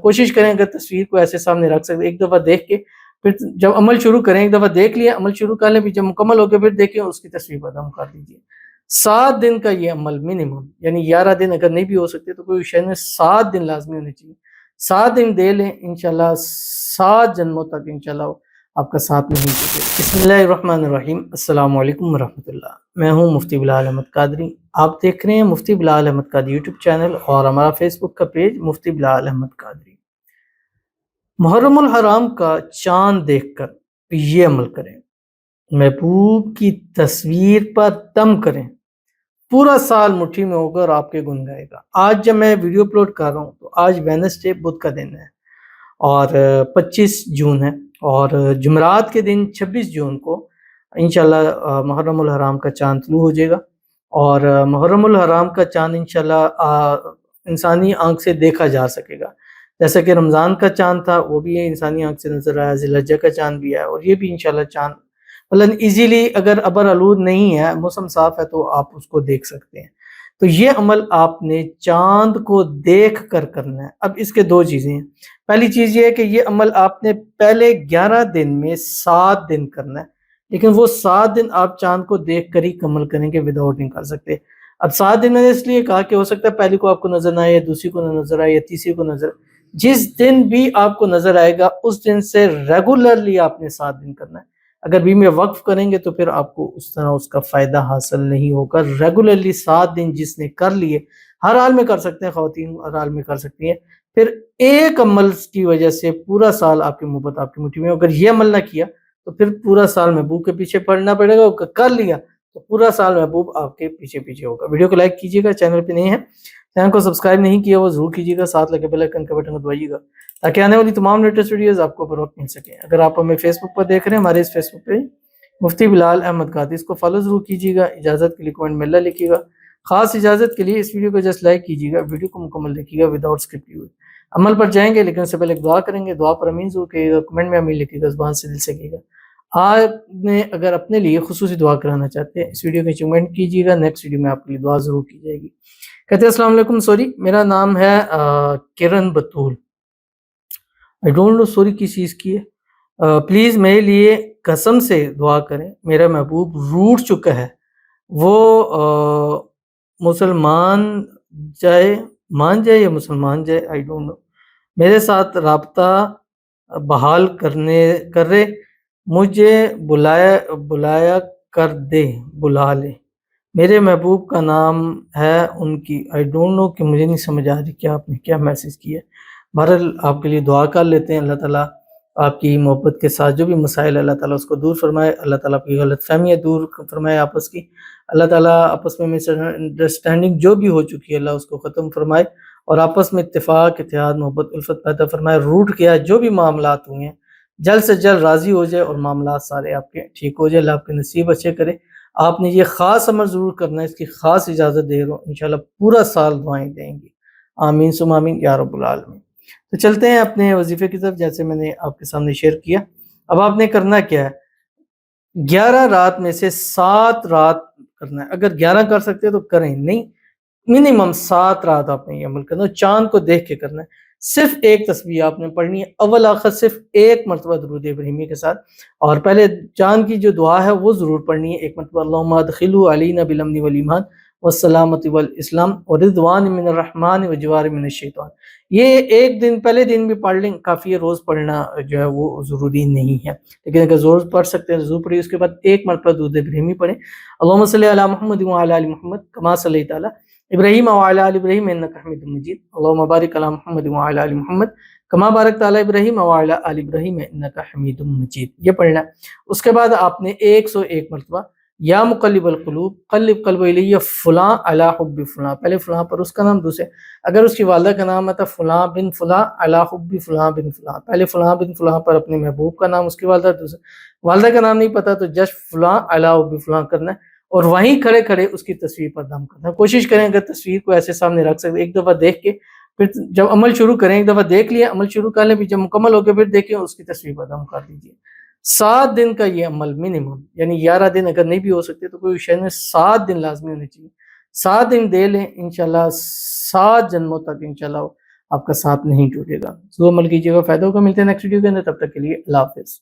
کوشش کریں اگر تصویر کو ایسے سامنے رکھ سکتے ایک دفعہ دیکھ کے پھر جب عمل شروع کریں، ایک دفعہ دیکھ لیا عمل شروع کر لیں، پھر جب مکمل ہو کے پھر دیکھیں اس کی تصویر پر دم کر دیجیے۔ 7 دن کا یہ عمل منیمم، یعنی 11 دن اگر نہیں بھی ہو سکتے تو کوئی شے میں 7 دن لازمی ہونے چاہیے۔ 7 دن دے لیں، انشاءاللہ 7 جنموں تک انشاءاللہ آپ کا ساتھ نہیں چھوٹے۔ بسم اللہ الرحمن الرحیم۔ السلام علیکم ورحمۃ اللہ۔ میں ہوں مفتی بلال احمد قادری، آپ دیکھ رہے ہیں مفتی بلال احمد قادری یوٹیوب چینل اور ہمارا فیس بک کا پیج مفتی بلال احمد قادری۔ محرم الحرام کا چاند دیکھ کر یہ عمل کریں، محبوب کی تصویر پر دم کریں، پورا سال مٹھی میں ہوگا اور آپ کے گن گائے گا۔ آج جب میں ویڈیو اپلوڈ کر رہا ہوں تو آج وینسڈے بدھ کا دن ہے اور 25 جون ہے، اور جمعرات کے دن 26 جون کو انشاءاللہ محرم الحرام کا چاند طلوع ہو جائے گا، اور محرم الحرام کا چاند انشاءاللہ انسانی آنکھ سے دیکھا جا سکے گا، جیسا کہ رمضان کا چاند تھا وہ بھی انسانی آنکھ سے نظر آیا، ذی الحجہ کا چاند بھی ہے، اور یہ بھی انشاءاللہ چاند مطلب ایزیلی اگر ابر آلود نہیں ہے، موسم صاف ہے تو آپ اس کو دیکھ سکتے ہیں۔ تو یہ عمل آپ نے چاند کو دیکھ کر کرنا ہے۔ اب اس کے 2 چیزیں ہیں۔ پہلی چیز یہ ہے کہ یہ عمل آپ نے پہلے 11 دن میں 7 دن کرنا ہے، لیکن وہ 7 دن آپ چاند کو دیکھ کر ہی عمل کریں گے، وداؤٹ نہیں کر سکتے۔ اب 7 دن میں نے اس لیے کہا کہ ہو سکتا ہے پہلی کو آپ کو نظر نہ آئے، یا دوسری کو نہ نظر آئے، یا تیسری کو نظر، جس دن بھی آپ کو نظر آئے گا اس دن سے ریگولرلی آپ نے 7 دن کرنا ہے۔ اگر بھی میں وقف کریں گے تو پھر آپ کو اس طرح اس کا فائدہ حاصل نہیں ہوگا۔ ریگولرلی 7 دن جس نے کر لیے، ہر حال میں کر سکتے ہیں، خواتین ہر حال میں کر سکتی ہیں، پھر ایک عمل کی وجہ سے پورا سال آپ کی محبت آپ کی مٹھی میں۔ اگر یہ عمل نہ کیا تو پھر پورا سال محبوب کے پیچھے پڑنا پڑے گا، کر لیا تو پورا سال محبوب آپ کے پیچھے پیچھے ہوگا۔ ویڈیو کو لائک کیجیے گا، چینل پہ نہیں ہے چینل کو سبسکرائب نہیں کیا وہ ضرور کیجیے گا، ساتھ لگے بیل آئیکن کا بٹن کو دبائیے گا تاکہ آنے والی تمام لیٹسٹ ویڈیوز آپ کو پر وقت مل سکیں۔ اگر آپ ہمیں فیس بک پر دیکھ رہے ہیں، ہمارے اس فیس بک پہ مفتی بلال احمد قادری، اس کو فالو ضرور کیجیے گا۔ اجازت کے لیے کمنٹ میں اللہ لکھیے گا، خاص اجازت کے لیے اس ویڈیو کو جسٹ لائک کیجیے گا، ویڈیو کو مکمل دیکھیے گا وداؤٹ اسکرپٹ ہوئے۔ عمل پر جائیں گے لیکن اس سے پہلے ایک دعا کریں گے، دعا پر امین ضرور کہیے گا، کمنٹ میں امین لکھیے گا، زبان سے دل سے کہیے گا۔ آپ نے اگر اپنے لیے خصوصی دعا کرانا چاہتے ہیں اس ویڈیو کے کمنٹ کیجیے گا، نیکسٹ ویڈیو میں آپ کے لیے دعا ضرور کی جائے گی۔ کہتے ہیں السلام علیکم، سوری میرا نام ہے کرن بطول، I don't know سوری کس چیز کی ہے، پلیز میرے لیے قسم سے دعا کریں، میرا محبوب روٹھ چکا ہے، وہ مسلمان مان جائے یا مسلمان جائے، I don't know، میرے ساتھ رابطہ بحال کرے، مجھے بلایا کر دے، بلا لے، میرے محبوب کا نام ہے ان کی I don't know کہ مجھے نہیں سمجھ آ رہی کہ آپ نے کیا میسیج کیا ہے۔ بہرحال آپ کے لیے دعا کر لیتے ہیں، اللہ تعالیٰ آپ کی محبت کے ساتھ جو بھی مسائل اللہ تعالیٰ اس کو دور فرمائے، اللہ تعالیٰ آپ کی غلط فہمیاں دور فرمائے آپس کی، اللہ تعالیٰ آپس میں مس انڈرسٹینڈنگ جو بھی ہو چکی ہے اللہ اس کو ختم فرمائے، اور آپس میں اتفاق، اتحاد، محبت، الفت پیدا فرمائے۔ روٹ گیا جو بھی معاملات ہوئے ہیں جلد سے جلد راضی ہو جائے اور معاملات سارے آپ کے ٹھیک ہو جائے، اللہ آپ کے نصیب اچھے کرے۔ آپ نے یہ خاص عمل ضرور کرنا ہے، اس کی خاص اجازت دے رہا ہوں، انشاءاللہ پورا سال دعائیں دیں گی، آمین ثم آمین یا رب العالمین۔ تو چلتے ہیں اپنے وظیفے کی طرف، جیسے میں نے آپ کے سامنے شیئر کیا۔ اب آپ نے کرنا کیا ہے، 11 رات میں سے 7 رات کرنا ہے، اگر 11 کر سکتے ہیں تو کریں، نہیں منیمم 7 رات آپ نے یہ عمل کرنا ہے، چاند کو دیکھ کے کرنا ہے۔ صرف ایک تسبیح آپ نے پڑھنی ہے، اول آخر صرف ایک مرتبہ درود ابراہیمی کے ساتھ، اور پہلے چاند کی جو دعا ہے وہ ضرور پڑھنی ہے ایک مرتبہ، اللہم ادخلہ علینا بالامن والایمان والسلامۃ والاسلام ورضوان من الرحمن وجوار من الشیطان۔ یہ ایک دن پہلے دن بھی پڑھ لیں، کافی ہے، روز پڑھنا جو ہے وہ ضروری نہیں ہے، لیکن اگر روز پڑھ سکتے ہیں ضرور پڑھیے۔ اس کے بعد ایک مرتبہ درود ابراہیمی پڑھیں، اللہم صلی علی محمد وعلی آل محمد کما صلیت علی ابراہیم وعلی آل ابراہیم انک حمید مجید، اللہم بارک علی محمد وعلی آل محمد کما بارکت علی ابراہیم وعلی آل ابراہیم انک حمید مجید، یہ پڑھنا ہے۔ اس کے بعد آپ نے 101 مرتبہ یا مقلب القلوب قلب قلب الی فلاں علی حب فلاں، پہلے فلاں پر اس کا نام، دوسرے اگر اس کی والدہ کا نام ہے تو فلاں بن فلاں علی حب فلاں بن فلاں، پہلے فلاں بن فلاں پر اپنے محبوب کا نام، اس کی والدہ، دوسرے والدہ کا نام نہیں پتا تو جسٹ فلاں علی حب فلاں کرنا ہے، اور وہیں کھڑے کھڑے اس کی تصویر پر دم کرنا ہے۔ کوشش کریں اگر تصویر کو ایسے سامنے رکھ سکتے ایک دفعہ دیکھ کے پھر جب عمل شروع کریں، ایک دفعہ دیکھ لیا عمل شروع کر لیں، پھر جب مکمل ہو کے پھر دیکھیں اس کی تصویر پر دم کر دیجیے۔ 7 دن کا یہ عمل منیمم، یعنی 11 دن اگر نہیں بھی ہو سکتے تو کوئی شے میں 7 دن لازمی ہونے چاہیے۔ 7 دن دے لیں، انشاءاللہ 7 جنموں تک انشاءاللہ آپ کا ساتھ نہیں ٹوٹے گا. ضرور عمل کیجیے گا, فائدہ ہوگا. ملتے ہیں نیکسٹ ویڈیو کے اندر, تب تک کے لیے اللہ حافظ.